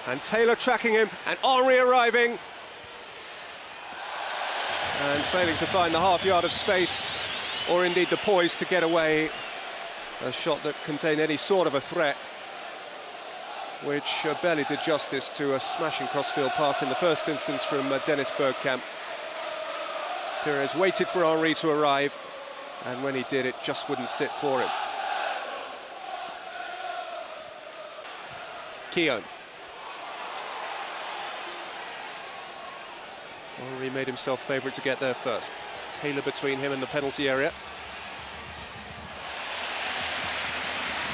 And Taylor tracking him, and Henry arriving. And failing to find the half yard of space, or indeed the poise to get away a shot that contained any sort of a threat, which barely did justice to a smashing crossfield pass in the first instance from Dennis Bergkamp. Pires waited for Henry to arrive, and when he did, it just wouldn't sit for him. Keown. Henry made himself favourite to get there first. Taylor between him and the penalty area.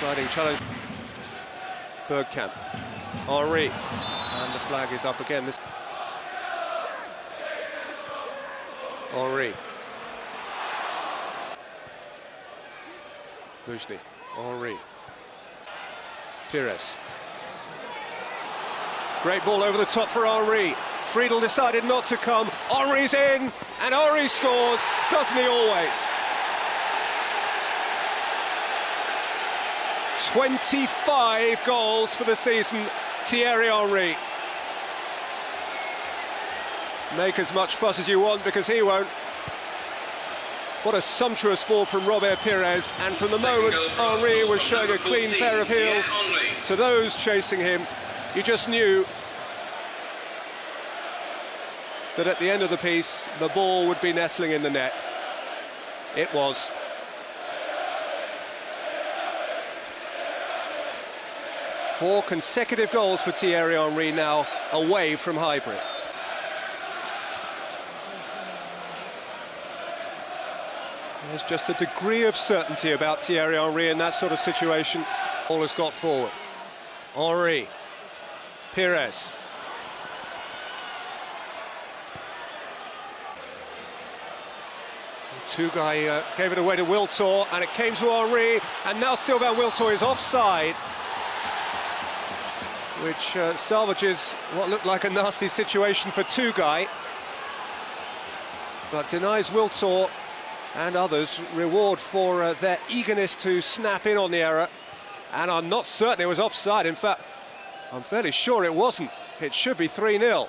Sliding challenge. Bergkamp. Henry. And the flag is up again. Henry. Bujny. Henry. Pires. Great ball over the top for Henry. Friedel decided not to come. Henry's in, and Henry scores, doesn't he always? 25 goals for the season, Thierry Henry. Make as much fuss as you want, because he won't. What a sumptuous ball from Robert Pires, and from the moment Henry was showing a clean pair of heels to those chasing him, you just knew that at the end of the piece, the ball would be nestling in the net. It was. Four consecutive goals for Thierry Henry now away from Highbury. There's just a degree of certainty about Thierry Henry in that sort of situation. Ball has got forward. Henry. Pires. Two-guy gave it away to Wiltor, and it came to Henry, and now Sylvain Wiltor is offside, which salvages what looked like a nasty situation for Two-guy, but denies Wiltor and others reward for their eagerness to snap in on the error. And I'm not certain it was offside. In fact, I'm fairly sure it wasn't. It should be 3-0.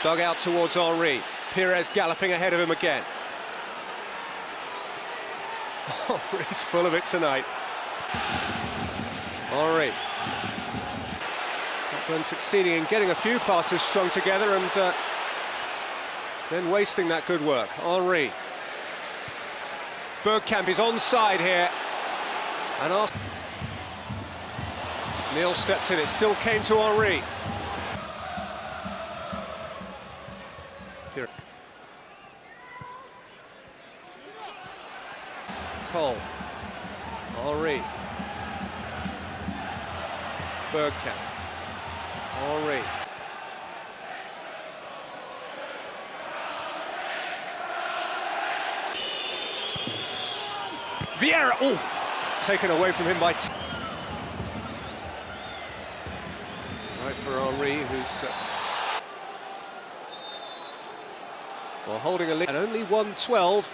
Dug out towards Henry. Pires galloping ahead of him again. Henry's full of it tonight. Henry. Blackburn succeeding in getting a few passes strung together and then wasting that good work. Henry. Bergkamp is onside here. And Neil stepped in. It still came to Henry. Cole. Henry. Bergkamp. Henry. Vieira. Oh, taken away from him by. Right for Henry, who's well, holding a lead and only 1-12.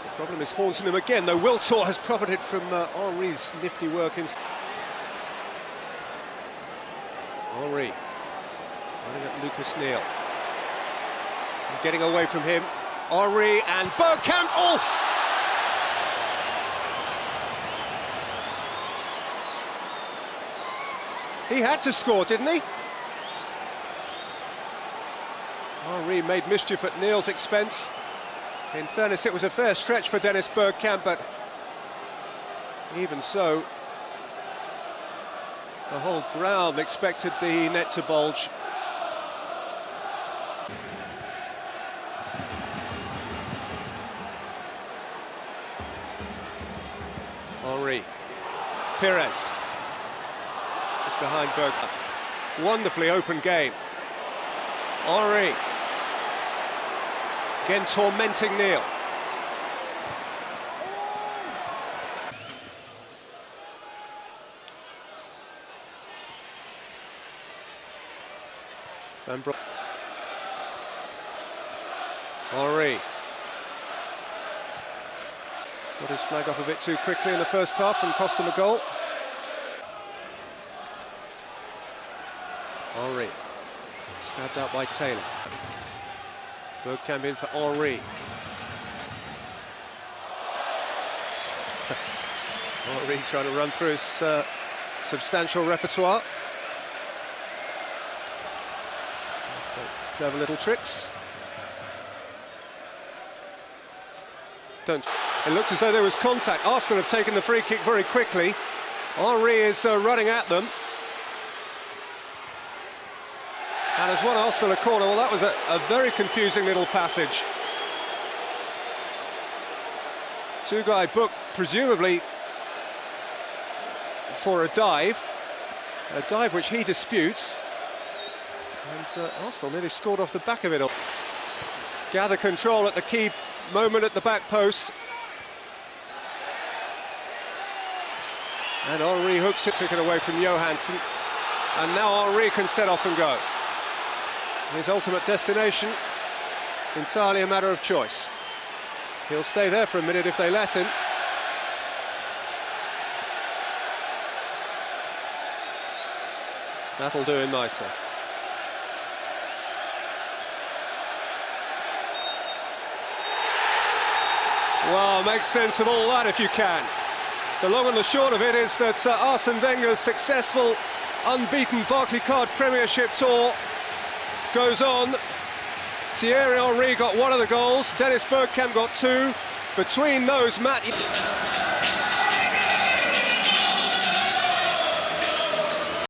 The problem is haunting him again, though Wiltor has profited from Henry's nifty work in. Henry running at Lucas Neal. And getting away from him. Henry and Bergkamp. Oh! He had to score, didn't he? Henry made mischief at Neal's expense. In fairness, it was a fair stretch for Dennis Bergkamp, but even so, the whole ground expected the net to bulge. Henry. Pires. Just behind Bergkamp. Wonderfully open game. Henry. Again tormenting Neal. Henry. Got his flag up a bit too quickly in the first half and cost him a goal. Henry, stabbed out by Taylor. Bergkamp in for Henry. Henry trying to run through his substantial repertoire. Clever little tricks. It looks as though there was contact. Arsenal have taken the free kick very quickly. Henry is running at them. And has won Arsenal a corner. Well, that was a very confusing little passage. Two-guy booked, presumably for a dive which he disputes. And Arsenal nearly scored off the back of it all. Gather control at the key moment at the back post. And Henry hooks it, taken away from Johansson. And now Henry can set off and go. His ultimate destination, entirely a matter of choice. He'll stay there for a minute if they let him. That'll do him nicely. Well, make sense of all that if you can. The long and the short of it is that Arsene Wenger's successful, unbeaten Barclaycard Premiership tour goes on. Thierry Henry got one of the goals, Dennis Bergkamp got two. Between those, Matt...